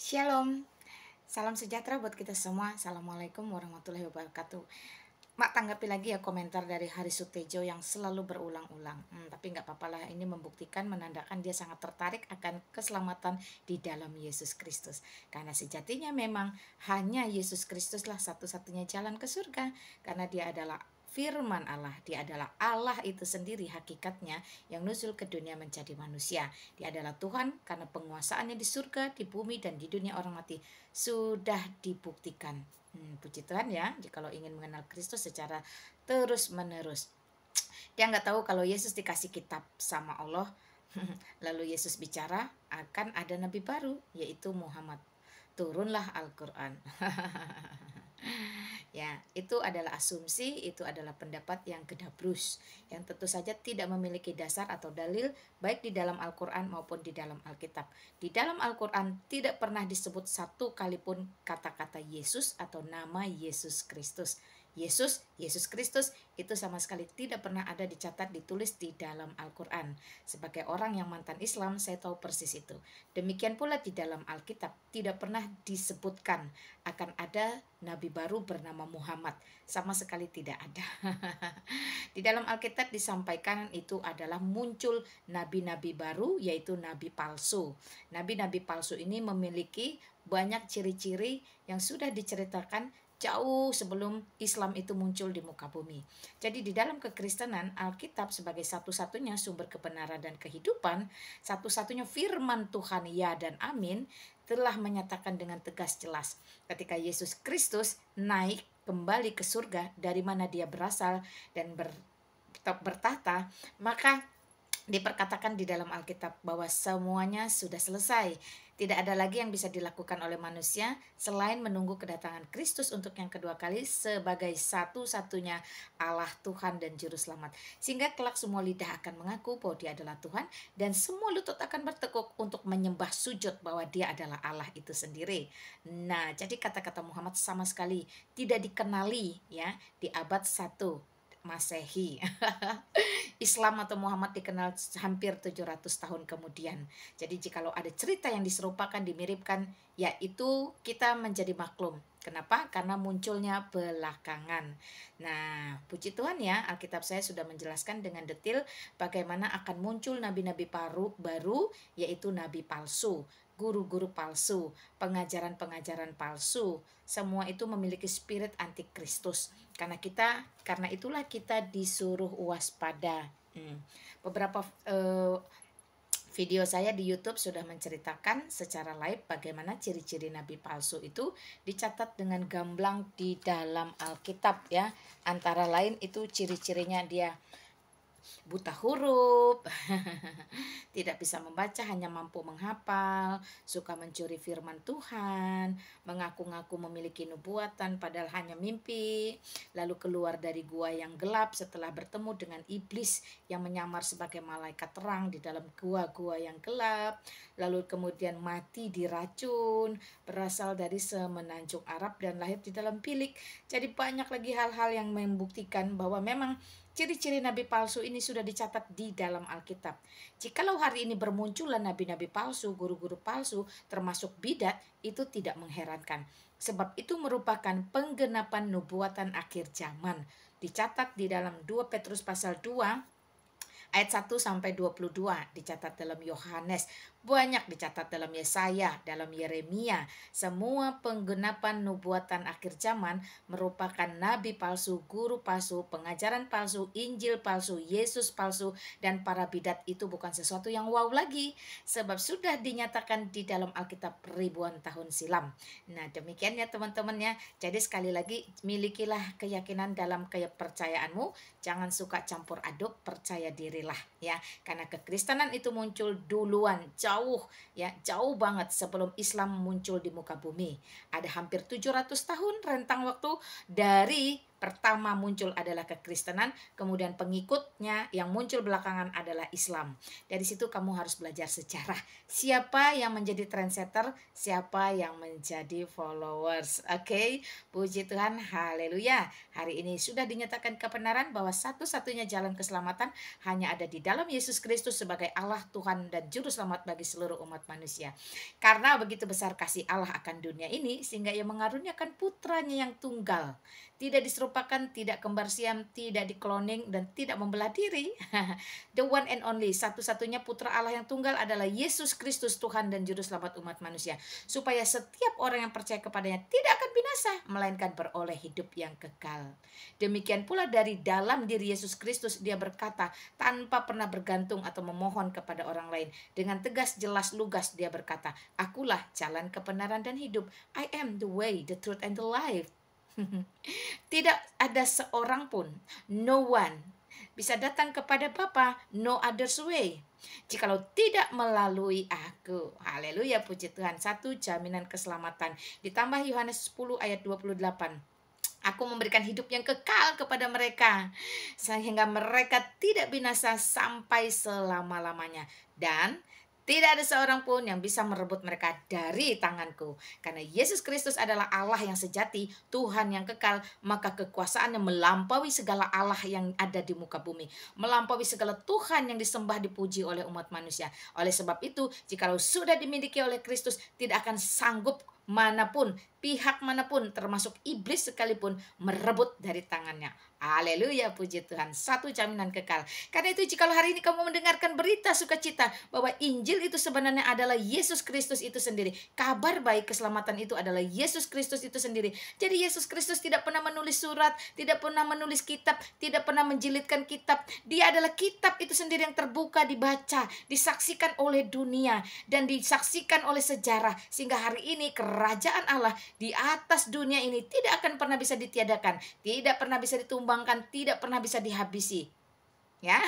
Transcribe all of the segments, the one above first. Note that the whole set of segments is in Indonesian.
Shalom, salam sejahtera buat kita semua. Assalamualaikum warahmatullahi wabarakatuh. Mak tanggapi lagi ya komentar dari Haris Sutejo yang selalu berulang-ulang. Tapi nggak apa-apa lah, ini membuktikan, menandakan dia sangat tertarik akan keselamatan di dalam Yesus Kristus. Karena sejatinya memang hanya Yesus Kristuslah satu-satunya jalan ke surga. Karena dia adalah firman Allah, dia adalah Allah itu sendiri hakikatnya yang nusul ke dunia menjadi manusia. Dia adalah Tuhan karena penguasaannya di surga, di bumi, dan di dunia orang mati sudah dibuktikan. Puji Tuhan ya, jikalau ingin mengenal Kristus secara terus menerus. Dia nggak tahu kalau Yesus dikasih kitab sama Allah, lalu Yesus bicara akan ada nabi baru, yaitu Muhammad. Turunlah Al-Quran. Ya, itu adalah asumsi, itu adalah pendapat yang gedabrus, yang tentu saja tidak memiliki dasar atau dalil baik di dalam Al-Quran maupun di dalam Alkitab. Di dalam Al-Quran tidak pernah disebut satu kali pun kata-kata Yesus atau nama Yesus Kristus. Yesus Kristus itu sama sekali tidak pernah ada dicatat, ditulis di dalam Al-Quran. Sebagai orang yang mantan Islam, saya tahu persis itu. Demikian pula di dalam Alkitab tidak pernah disebutkan akan ada nabi baru bernama Muhammad. Sama sekali tidak ada. Di dalam Alkitab disampaikan itu adalah muncul nabi-nabi baru, yaitu nabi palsu. Nabi-nabi palsu ini memiliki banyak ciri-ciri yang sudah diceritakan jauh sebelum Islam itu muncul di muka bumi. Jadi di dalam kekristenan, Alkitab sebagai satu-satunya sumber kebenaran dan kehidupan, satu-satunya firman Tuhan ya dan amin, telah menyatakan dengan tegas jelas ketika Yesus Kristus naik kembali ke surga dari mana dia berasal dan bertahta, maka diperkatakan di dalam Alkitab bahwa semuanya sudah selesai. Tidak ada lagi yang bisa dilakukan oleh manusia selain menunggu kedatangan Kristus untuk yang kedua kali sebagai satu-satunya Allah, Tuhan, dan Juru Selamat. Sehingga kelak semua lidah akan mengaku bahwa dia adalah Tuhan dan semua lutut akan bertekuk untuk menyembah sujud bahwa dia adalah Allah itu sendiri. Nah, jadi kata-kata Muhammad sama sekali tidak dikenali ya di abad 1 Masehi. Islam atau Muhammad dikenal hampir 700 tahun kemudian. Jadi jikalau ada cerita yang diserupakan, dimiripkan, yaitu kita menjadi maklum. Kenapa? Karena munculnya belakangan. Nah, puji Tuhan ya, Alkitab saya sudah menjelaskan dengan detail bagaimana akan muncul nabi-nabi baru, yaitu nabi palsu, guru-guru palsu, pengajaran-pengajaran palsu. Semua itu memiliki spirit antikristus. Karena itulah kita disuruh waspada. Beberapa video saya di YouTube sudah menceritakan secara live bagaimana ciri-ciri nabi palsu itu dicatat dengan gamblang di dalam Alkitab ya. Antara lain itu ciri-cirinya dia buta huruf, tidak bisa membaca, hanya mampu menghafal, suka mencuri firman Tuhan, mengaku-ngaku memiliki nubuatan padahal hanya mimpi, lalu keluar dari gua yang gelap setelah bertemu dengan iblis yang menyamar sebagai malaikat terang di dalam gua-gua yang gelap, lalu kemudian mati diracun, berasal dari semenanjung Arab dan lahir di dalam bilik. Jadi banyak lagi hal-hal yang membuktikan bahwa memang ciri-ciri nabi palsu ini sudah dicatat di dalam Alkitab. Jikalau hari ini bermunculan nabi-nabi palsu, guru-guru palsu, termasuk bidat, itu tidak mengherankan. Sebab itu merupakan penggenapan nubuatan akhir zaman. Dicatat di dalam 2 Petrus pasal 2 ayat 1 sampai 22, dicatat dalam Yohanes, banyak dicatat dalam Yesaya, dalam Yeremia. Semua penggenapan nubuatan akhir zaman merupakan nabi palsu, guru palsu, pengajaran palsu, Injil palsu, Yesus palsu, dan para bidat itu bukan sesuatu yang wow lagi, sebab sudah dinyatakan di dalam Alkitab ribuan tahun silam. Nah, demikian ya teman-teman ya. Jadi sekali lagi, milikilah keyakinan dalam kepercayaanmu, jangan suka campur aduk, percaya dirilah ya. Karena kekristenan itu muncul duluan, jauh banget sebelum Islam muncul di muka bumi. Ada hampir 700 tahun rentang waktu dari Pertama muncul adalah kekristenan, kemudian pengikutnya yang muncul belakangan adalah Islam. Dari situ kamu harus belajar sejarah. Siapa yang menjadi trendsetter, siapa yang menjadi followers. Oke, puji Tuhan, haleluya. Hari ini sudah dinyatakan kebenaran bahwa satu-satunya jalan keselamatan hanya ada di dalam Yesus Kristus sebagai Allah, Tuhan, dan Juru Selamat bagi seluruh umat manusia. Karena begitu besar kasih Allah akan dunia ini, sehingga ia mengaruniakan putranya yang tunggal. Tidak diserupakan, tidak kembar siam, tidak dikloning, dan tidak membelah diri. The one and only, satu-satunya putra Allah yang tunggal adalah Yesus Kristus, Tuhan dan Juru Selamat umat manusia. Supaya setiap orang yang percaya kepadanya tidak akan binasa, melainkan beroleh hidup yang kekal. Demikian pula dari dalam diri Yesus Kristus, dia berkata tanpa pernah bergantung atau memohon kepada orang lain. Dengan tegas, jelas, lugas dia berkata, akulah jalan, kebenaran, dan hidup. I am the way, the truth, and the life. Tidak ada seorang pun, no one, bisa datang kepada Bapa, no others way, jikalau tidak melalui aku. Haleluya, puji Tuhan. Satu, jaminan keselamatan. Ditambah Yohanes 10 ayat 28. Aku memberikan hidup yang kekal kepada mereka, sehingga mereka tidak binasa sampai selama-lamanya. Dan tidak ada seorang pun yang bisa merebut mereka dari tanganku. Karena Yesus Kristus adalah Allah yang sejati, Tuhan yang kekal, maka kekuasaannya melampaui segala Allah yang ada di muka bumi. Melampaui segala Tuhan yang disembah, dipuji oleh umat manusia. Oleh sebab itu, jikalau sudah dimiliki oleh Kristus, tidak akan sanggup manapun, pihak manapun, termasuk iblis sekalipun, merebut dari tangannya. Haleluya, puji Tuhan. Satu jaminan kekal. Karena itu jikalau hari ini kamu mendengarkan berita sukacita bahwa Injil itu sebenarnya adalah Yesus Kristus itu sendiri. Kabar baik keselamatan itu adalah Yesus Kristus itu sendiri. Jadi Yesus Kristus tidak pernah menulis surat, tidak pernah menulis kitab, tidak pernah menjilidkan kitab. Dia adalah kitab itu sendiri yang terbuka, dibaca, disaksikan oleh dunia, dan disaksikan oleh sejarah. Sehingga hari ini kerajaan Allah di atas dunia ini tidak akan pernah bisa ditiadakan, tidak pernah bisa ditumbangkan, tidak pernah bisa dihabisi. Ya,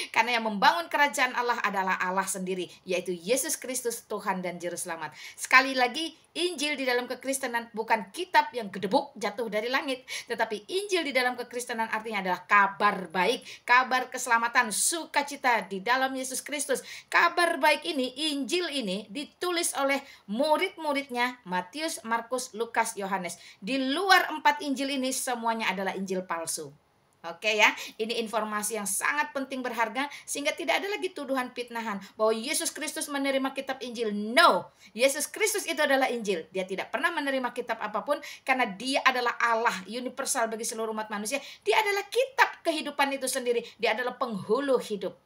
karena yang membangun kerajaan Allah adalah Allah sendiri, yaitu Yesus Kristus, Tuhan dan Juru Selamat. Sekali lagi, Injil di dalam kekristenan bukan kitab yang gedebuk jatuh dari langit, tetapi Injil di dalam kekristenan artinya adalah kabar baik, kabar keselamatan, sukacita di dalam Yesus Kristus. Kabar baik ini, Injil ini ditulis oleh murid-muridnya Matius, Markus, Lukas, Yohanes. Di luar 4 Injil ini semuanya adalah Injil palsu. Oke ya, ini informasi yang sangat penting, berharga, sehingga tidak ada lagi tuduhan fitnahan bahwa Yesus Kristus menerima kitab Injil. No, Yesus Kristus itu adalah Injil. Dia tidak pernah menerima kitab apapun karena dia adalah Allah universal bagi seluruh umat manusia. Dia adalah kitab kehidupan itu sendiri. Dia adalah penghulu hidup.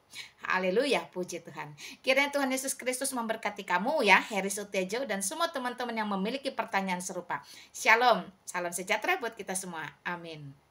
Haleluya, puji Tuhan. Kiranya Tuhan Yesus Kristus memberkati kamu ya, Heri Sutejo, dan semua teman-teman yang memiliki pertanyaan serupa. Shalom, salam sejahtera buat kita semua. Amin.